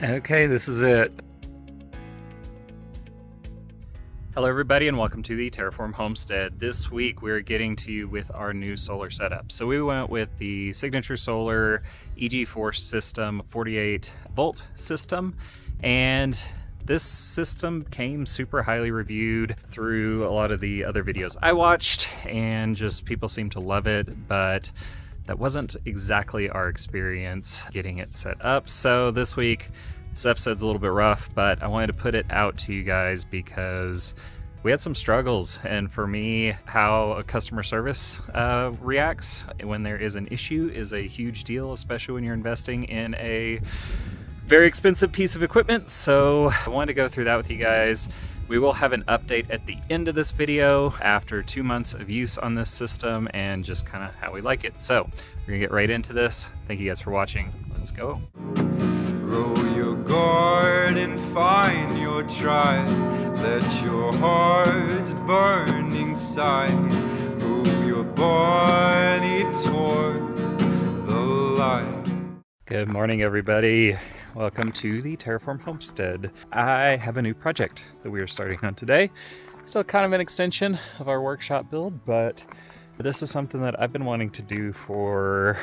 Okay, this is it. Hello everybody and welcome to the Terraform Homestead. This week we're getting to you with our new solar setup. So we went with the Signature Solar EG4 system, 48 volt system, and this system came super highly reviewed through a lot of the other videos I watched, and just people seem to love it, but that wasn't exactly our experience getting it set up. So this week, this episode's a little bit rough, but I wanted to put it out to you guys because we had some struggles. And for me, how a customer service reacts when there is an issue is a huge deal, especially when you're investing in a very expensive piece of equipment. So I wanted to go through that with you guys. We will have an update at the end of this video after 2 months of use on this system and just kind of how we like it. So we're gonna get right into this. Thank you guys for watching. Let's go. Grow your garden, find your tribe, let your heart's burning side move your body towards the light. Good morning, everybody. Welcome to the Terraform Homestead. I have a new project that we are starting on today. Still kind of an extension of our workshop build, but this is something that I've been wanting to do for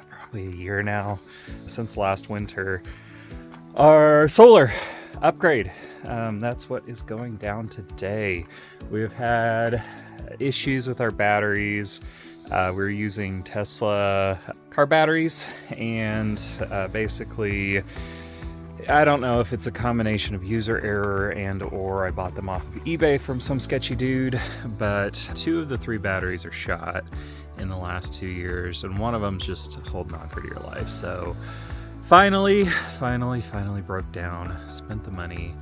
probably a year now, since last winter. Our solar upgrade. That's what is going down today. We've had issues with our batteries. We're using Tesla car batteries, and basically, I don't know if it's a combination of user error and or I bought them off of eBay from some sketchy dude, but 2 of the 3 batteries are shot in the last 2 years, and one of them's just holding on for dear life. So finally broke down, spent the money,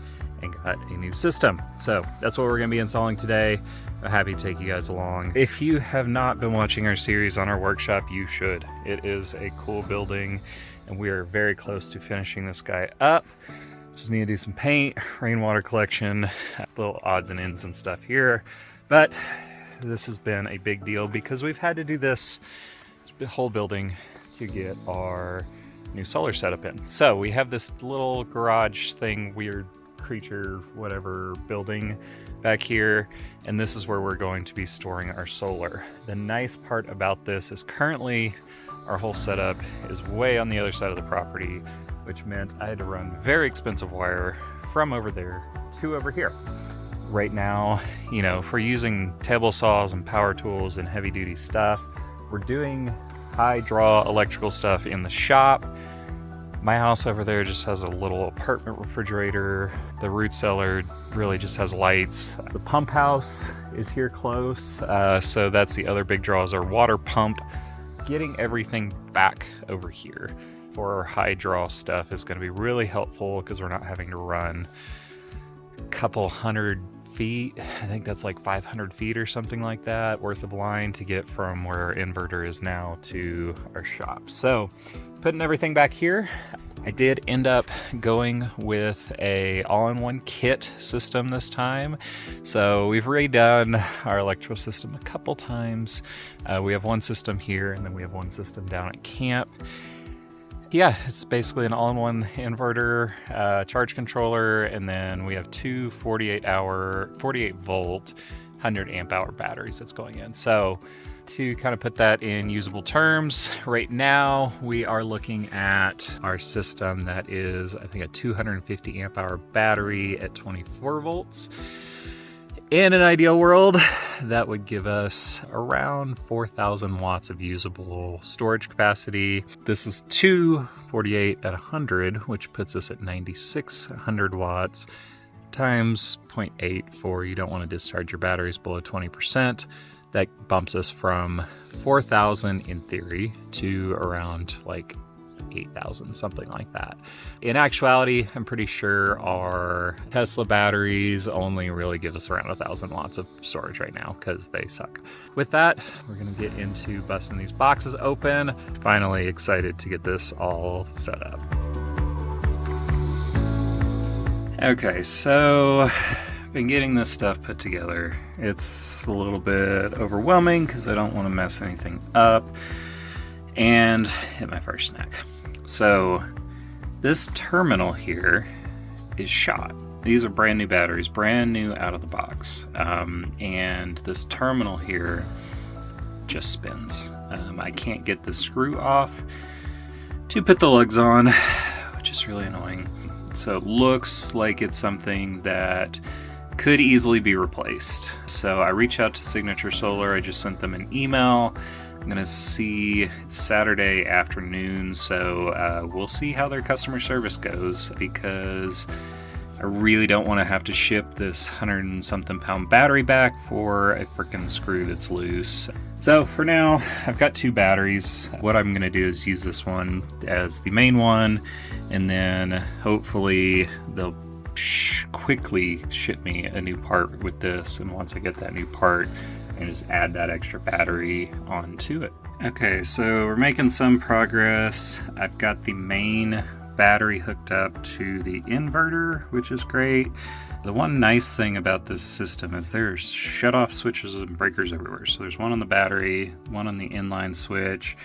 and got a new system. So that's what we're going to be installing today. I'm happy to take you guys along. If you have not been watching our series on our workshop, you should. It is a cool building, and we are very close to finishing this guy up. Just need to do some paint, rainwater collection, little odds and ends and stuff here. But this has been a big deal because we've had to do this whole building to get our new solar setup in. So we have this little garage thing, weird creature, whatever building back here, and this is where we're going to be storing our solar. The nice part about this is currently our whole setup is way on the other side of the property, which meant I had to run very expensive wire from over there to over here. Right now, you know, if we're using table saws and power tools and heavy duty stuff, we're doing high draw electrical stuff in the shop. My house over there just has a little apartment refrigerator. The root cellar really just has lights. The pump house is here close, so that's the other big draw is our water pump. Getting everything back over here for our high draw stuff is going to be really helpful because we're not having to run a couple hundred feet. I think that's like 500 feet or something like that worth of line to get from where our inverter is now to our shop. So putting everything back here, I did end up going with a all-in-one kit system this time. So we've redone our electrical system a couple times. We have one system here, and then we have one system down at camp. Yeah, it's basically an all-in-one inverter, charge controller, and then we have 2 48 volt, 100 amp hour batteries that's going in. So to kind of put that in usable terms, right now we are looking at our system that is, I think, a 250 amp hour battery at 24 volts. In an ideal world, that would give us around 4,000 watts of usable storage capacity. This is 2 48 at 100, which puts us at 9,600 watts times 0.8 for you don't want to discharge your batteries below 20%. That bumps us from 4,000 in theory to around like 8,000, something like that. In actuality, I'm pretty sure our Tesla batteries only really give us around 1,000 watts of storage right now because they suck. With that, we're gonna get into busting these boxes open. Finally excited to get this all set up. Okay, so been getting this stuff put together. It's a little bit overwhelming because I don't want to mess anything up and hit my first snack. So This terminal here is shot. These are brand new batteries, brand new out of the box. And this terminal here just spins. I can't get the screw off to put the lugs on, which is really annoying. So it looks like it's something that could easily be replaced. So I reached out to Signature Solar. I just sent them an email. I'm gonna see, it's Saturday afternoon, so we'll see how their customer service goes, because I really don't want to have to ship this 100 and something pound battery back for a freaking screw that's loose. So for now, I've got 2 batteries. What I'm going to do is use this one as the main one, and then hopefully they'll quickly ship me a new part with this, and once I get that new part, I can just add that extra battery onto it. Okay, so we're making some progress. I've got the main battery hooked up to the inverter, which is great. The one nice thing about this system is there's shut-off switches and breakers everywhere. So there's one on the battery, one on the inline switch.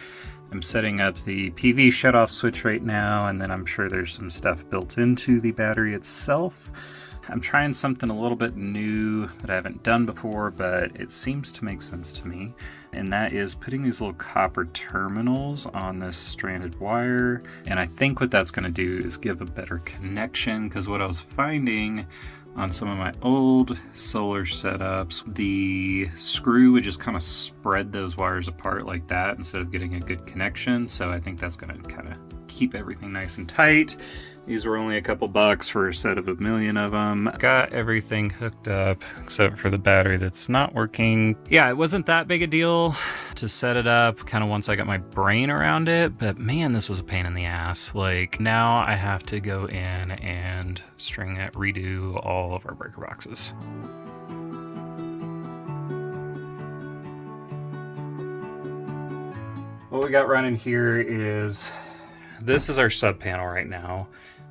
I'm setting up the PV shut-off switch right now, and then I'm sure there's some stuff built into the battery itself. I'm trying something a little bit new that I haven't done before, but it seems to make sense to me. And that is putting these little copper terminals on this stranded wire. And I think what that's going to do is give a better connection, because what I was finding on some of my old solar setups, the screw would just kind of spread those wires apart like that instead of getting a good connection. So I think that's going to kind of keep everything nice and tight. These were only a couple bucks for a set of 1 million of them. Got everything hooked up except for the battery that's not working. Yeah, it wasn't that big a deal to set it up kind of once I got my brain around it, but man, this was a pain in the ass. Like, now I have to go in and redo all of our breaker boxes. What we got running here is, this is our sub panel right now.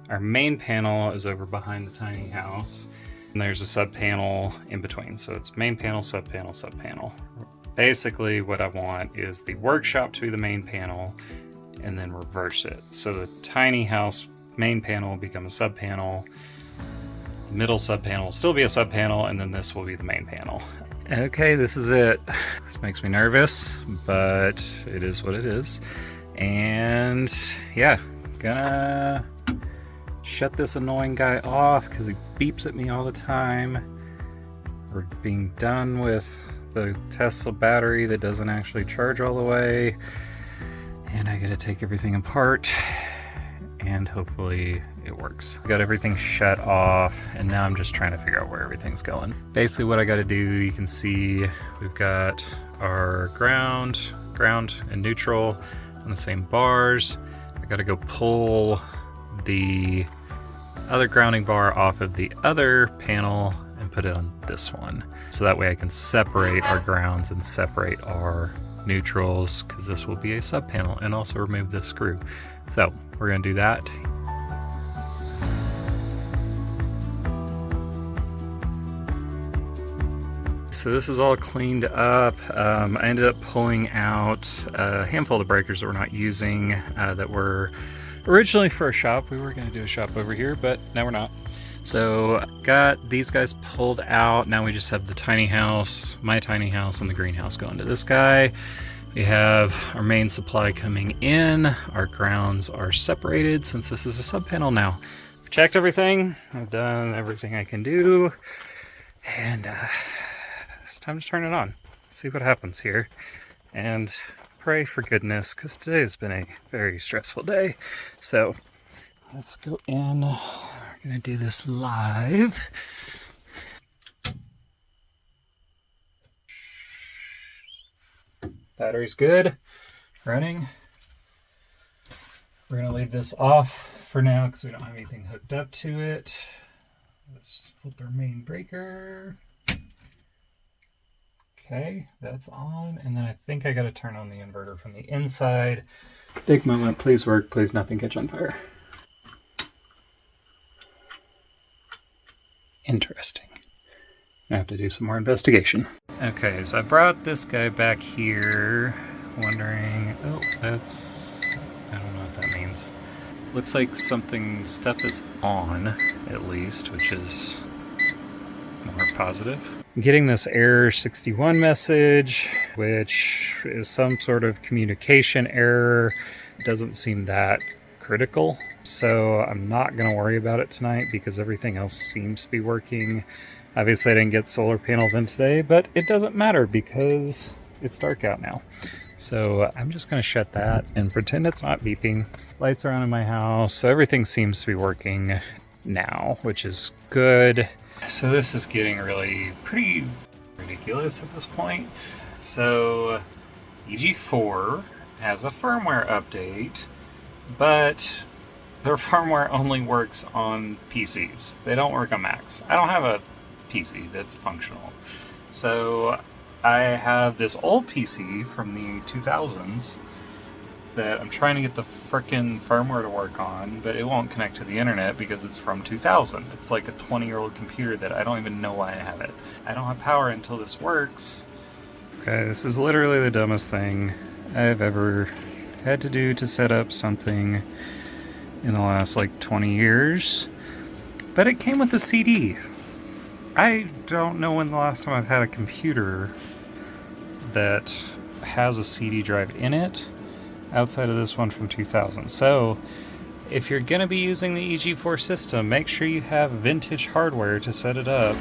Our main panel is over behind the tiny house, and there's a sub panel in between. So it's main panel, sub panel, sub panel. Basically what I want is the workshop to be the main panel and then reverse it. So the tiny house main panel will become a sub panel, the middle sub panel will still be a sub panel, and then this will be the main panel. Okay, this is it. This makes me nervous, but it is what it is. And yeah, gonna shut this annoying guy off because he beeps at me all the time. We're being done with the Tesla battery that doesn't actually charge all the way, and I gotta take everything apart, and hopefully it works. I got everything shut off, and now I'm just trying to figure out where everything's going. Basically what I gotta do, you can see we've got our ground and neutral on the same bars. I gotta go pull the other grounding bar off of the other panel and put it on this one. So that way I can separate our grounds and separate our neutrals, because this will be a sub panel, and also remove this screw. So we're gonna do that. So this is all cleaned up. I ended up pulling out a handful of breakers that we're not using, that were originally for a shop. We were going to do a shop over here, but now we're not. So got these guys pulled out. Now we just have the tiny house, my tiny house, and the greenhouse going to this guy. We have our main supply coming in. Our grounds are separated since this is a sub panel now. I've checked everything. I've done everything I can do. And it's time to turn it on. See what happens here. And pray for goodness, because today has been a very stressful day. So let's go in. We're gonna do this live. Battery's good, running. We're gonna leave this off for now because we don't have anything hooked up to it. Let's flip our main breaker. Okay, that's on, and then I think I gotta turn on the inverter from the inside. Big moment, please work, please nothing catch on fire. Interesting. I have to do some more investigation. Okay, so I brought this guy back here, wondering, oh, that's, I don't know what that means. Looks like stuff is on, at least, which is more positive. I'm getting this error 61 message, which is some sort of communication error. It doesn't seem that critical, so I'm not going to worry about it tonight because everything else seems to be working. Obviously, I didn't get solar panels in today, but it doesn't matter because it's dark out now. So I'm just going to shut that and pretend it's not beeping. Lights are on in my house, so everything seems to be working now, which is good. So this is getting really pretty ridiculous at this point. So EG4 has a firmware update, but their firmware only works on PCs. They don't work on Macs. I don't have a PC that's functional. So I have this old PC from the 2000s that I'm trying to get the frickin' firmware to work on, but it won't connect to the internet because it's from 2000. It's like a 20-year-old computer that I don't even know why I have it. I don't have power until this works. Okay, this is literally the dumbest thing I've ever had to do to set up something in the last like 20 years. But it came with a CD. I don't know when the last time I've had a computer that has a CD drive in it outside of this one from 2000. So if you're going to be using the EG4 system, make sure you have vintage hardware to set it up.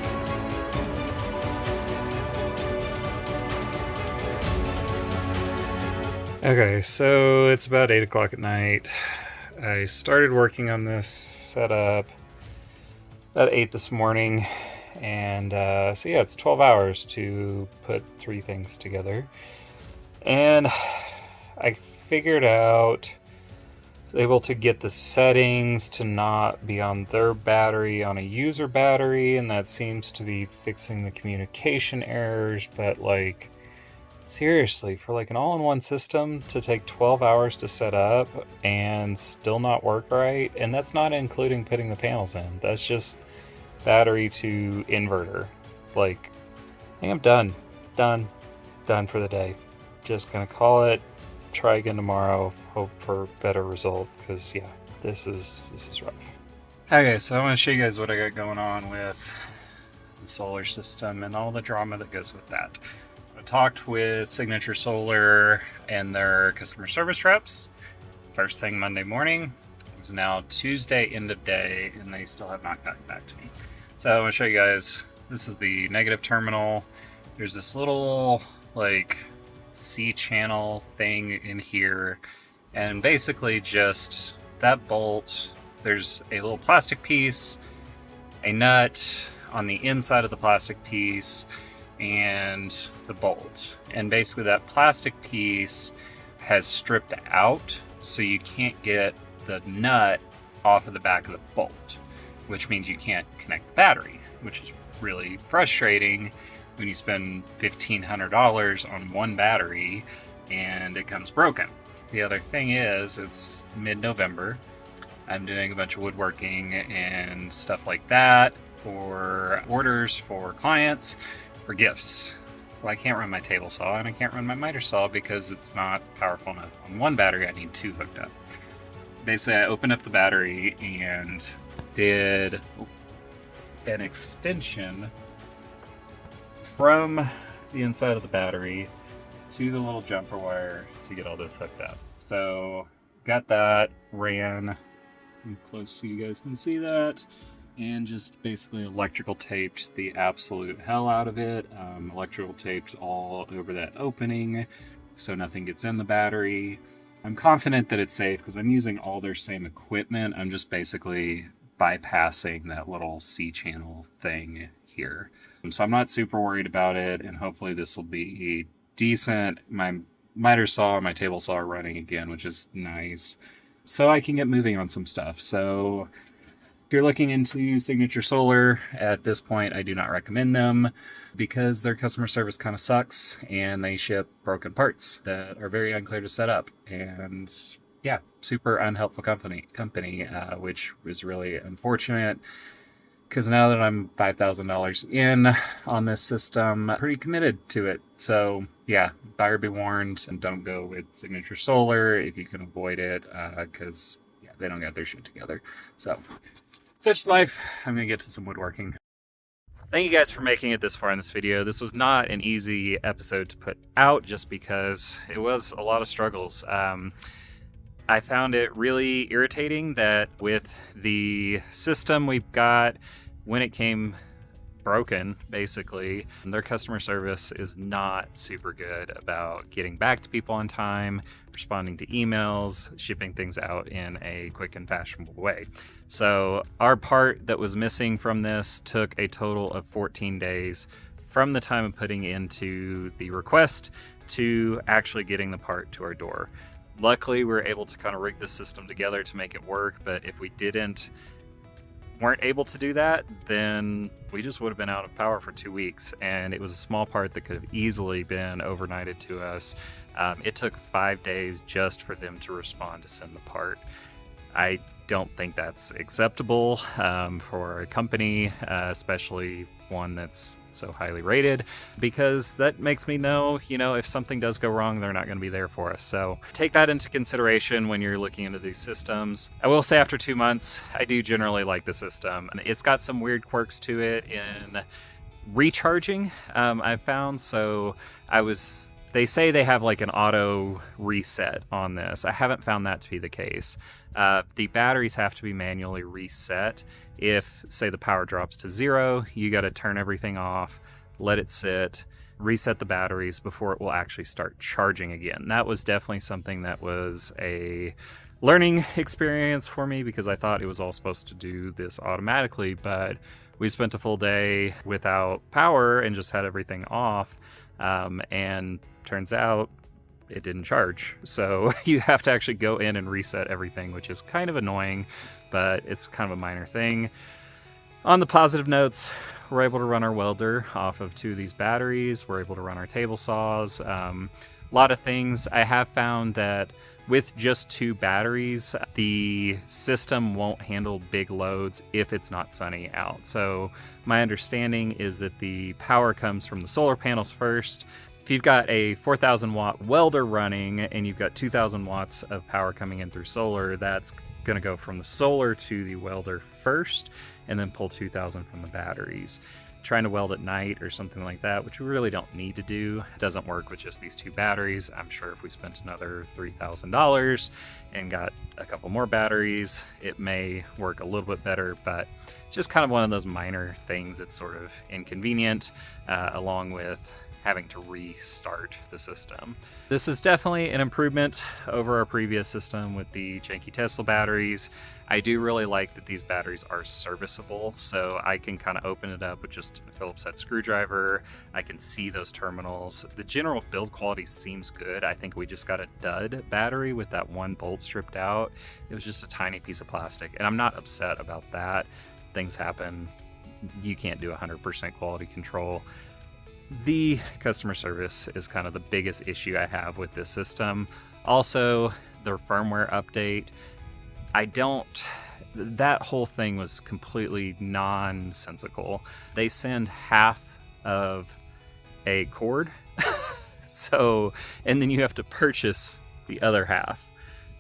Okay, so it's about 8 o'clock at night. I started working on this setup about 8 this morning, and so yeah, it's 12 hours to put 3 things together. And I figured out, able to get the settings to not be on their battery, on a user battery, and that seems to be fixing the communication errors. But like, seriously, for like an all-in-one system to take 12 hours to set up and still not work right, and that's not including putting the panels in, that's just battery to inverter. Like, I think I'm done for the day. Just gonna call it, try again tomorrow, hope for better result, because yeah, this is rough. Okay, so I want to show you guys what I got going on with the solar system and all the drama that goes with that. I talked with Signature Solar and their customer service reps first thing Monday morning. It's now Tuesday end of day, and they still have not gotten back to me. So I want to show you guys, this is the negative terminal. There's this little like C channel thing in here, and basically just that bolt, there's a little plastic piece, a nut on the inside of the plastic piece, and the bolt. And basically that plastic piece has stripped out, so you can't get the nut off of the back of the bolt, which means you can't connect the battery, which is really frustrating when you spend $1,500 on one battery and it comes broken. The other thing is, it's mid-November. I'm doing a bunch of woodworking and stuff like that for orders for clients, for gifts. Well, I can't run my table saw and I can't run my miter saw because it's not powerful enough. On one battery, I need 2 hooked up. Basically, I opened up the battery and did an extension from the inside of the battery to the little jumper wire to get all this hooked up. So got that, ran close so you guys can see that, and just basically electrical taped the absolute hell out of it. Electrical taped all over that opening so nothing gets in the battery. I'm confident that it's safe because I'm using all their same equipment. I'm just basically bypassing that little C channel thing here. So I'm not super worried about it, and hopefully this will be decent. My miter saw and my table saw are running again, which is nice. So I can get moving on some stuff. So if you're looking into Signature Solar, at this point I do not recommend them because their customer service kind of sucks and they ship broken parts that are very unclear to set up. And yeah, super unhelpful company, which is really unfortunate. Because now that I'm $5,000 in on this system, I'm pretty committed to it. So yeah, buyer be warned, and don't go with Signature Solar if you can avoid it. Because yeah, they don't got their shit together. So, such is life. I'm gonna get to some woodworking. Thank you guys for making it this far in this video. This was not an easy episode to put out just because it was a lot of struggles. I found it really irritating that with the system we've got, when it came broken, basically, their customer service is not super good about getting back to people on time, responding to emails, shipping things out in a quick and fashionable way. So our part that was missing from this took a total of 14 days from the time of putting into the request to actually getting the part to our door. Luckily, we were able to kind of rig the system together to make it work, but if we weren't able to do that, then we just would have been out of power for 2 weeks, and it was a small part that could have easily been overnighted to us. It took 5 days just for them to respond to send the part. I don't think that's acceptable for a company, especially one that's so highly rated, because that makes me know, if something does go wrong, they're not going to be there for us. So take that into consideration when you're looking into these systems. I will say after 2 months, I do generally like the system. It's got some weird quirks to it in recharging, I've found. So they say they have like an auto reset on this. I haven't found that to be the case. The batteries have to be manually reset. If, say, the power drops to 0, you got to turn everything off, let it sit, reset the batteries before it will actually start charging again. That was definitely something that was a learning experience for me, because I thought it was all supposed to do this automatically, but we spent a full day without power and just had everything off, and turns out it didn't charge. So you have to actually go in and reset everything, which is kind of annoying, but it's kind of a minor thing. On the positive notes, we're able to run our welder off of 2 of these batteries. We're able to run our table saws. A lot of things. I have found that with just 2 batteries, the system won't handle big loads if it's not sunny out. So my understanding is that the power comes from the solar panels first. If you've got a 4,000 watt welder running and you've got 2,000 watts of power coming in through solar, that's going to go from the solar to the welder first and then pull 2,000 from the batteries. Trying to weld at night or something like that, which we really don't need to do, it doesn't work with just these 2 batteries. I'm sure if we spent another $3,000 and got a couple more batteries, it may work a little bit better, but just kind of one of those minor things that's sort of inconvenient, along with having to restart the system. This is definitely an improvement over our previous system with the janky Tesla batteries. I do really like that these batteries are serviceable, so I can kind of open it up with just a Phillips head screwdriver. I can see those terminals. The general build quality seems good. I think we just got a dud battery with that one bolt stripped out. It was just a tiny piece of plastic, and I'm not upset about that. Things happen. You can't do 100% quality control. The customer service is kind of the biggest issue I have with this system. Also, the firmware update. That whole thing was completely nonsensical. They send half of a cord, and then you have to purchase the other half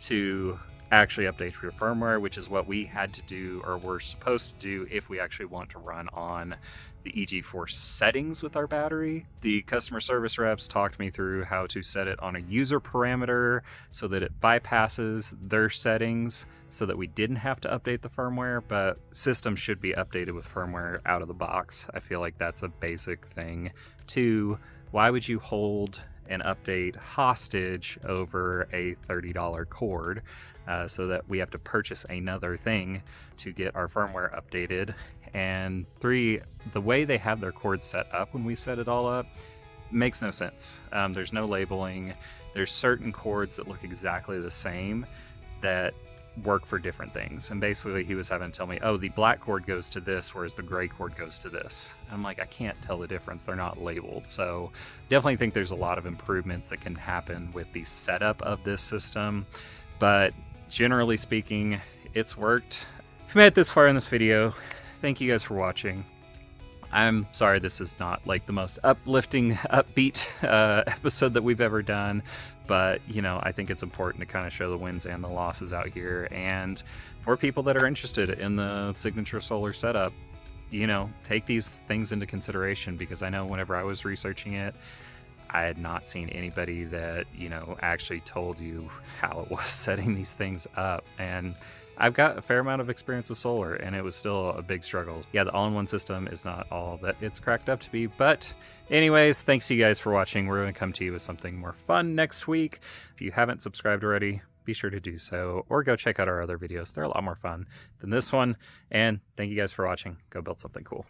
to actually update your firmware, which is what we had to do, or we're supposed to do, if we actually want to run on the EG4 settings with our battery. The customer service reps talked me through how to set it on a user parameter so that it bypasses their settings so that we didn't have to update the firmware, but systems should be updated with firmware out of the box. I feel like that's a basic thing. 2, why would you hold an update hostage over a $30 cord so that we have to purchase another thing to get our firmware updated? And 3, the way they have their cords set up when we set it all up makes no sense. There's no labeling. There's certain cords that look exactly the same that work for different things. And basically he was having to tell me, oh, the black cord goes to this, whereas the gray cord goes to this. I'm like, I can't tell the difference. They're not labeled. So definitely think there's a lot of improvements that can happen with the setup of this system. But generally speaking, it's worked. If you made it this far in this video, thank you guys for watching. I'm sorry this is not like the most uplifting, upbeat episode that we've ever done, but you know, I think it's important to kind of show the wins and the losses out here. And for people that are interested in the Signature Solar setup, you know, take these things into consideration, because I know whenever I was researching it, I had not seen anybody that, you know, actually told you how it was setting these things up. And I've got a fair amount of experience with solar, and it was still a big struggle. Yeah, the all-in-one system is not all that it's cracked up to be. But anyways, thanks to you guys for watching. We're going to come to you with something more fun next week. If you haven't subscribed already, be sure to do so, or go check out our other videos. They're a lot more fun than this one. And thank you guys for watching. Go build something cool.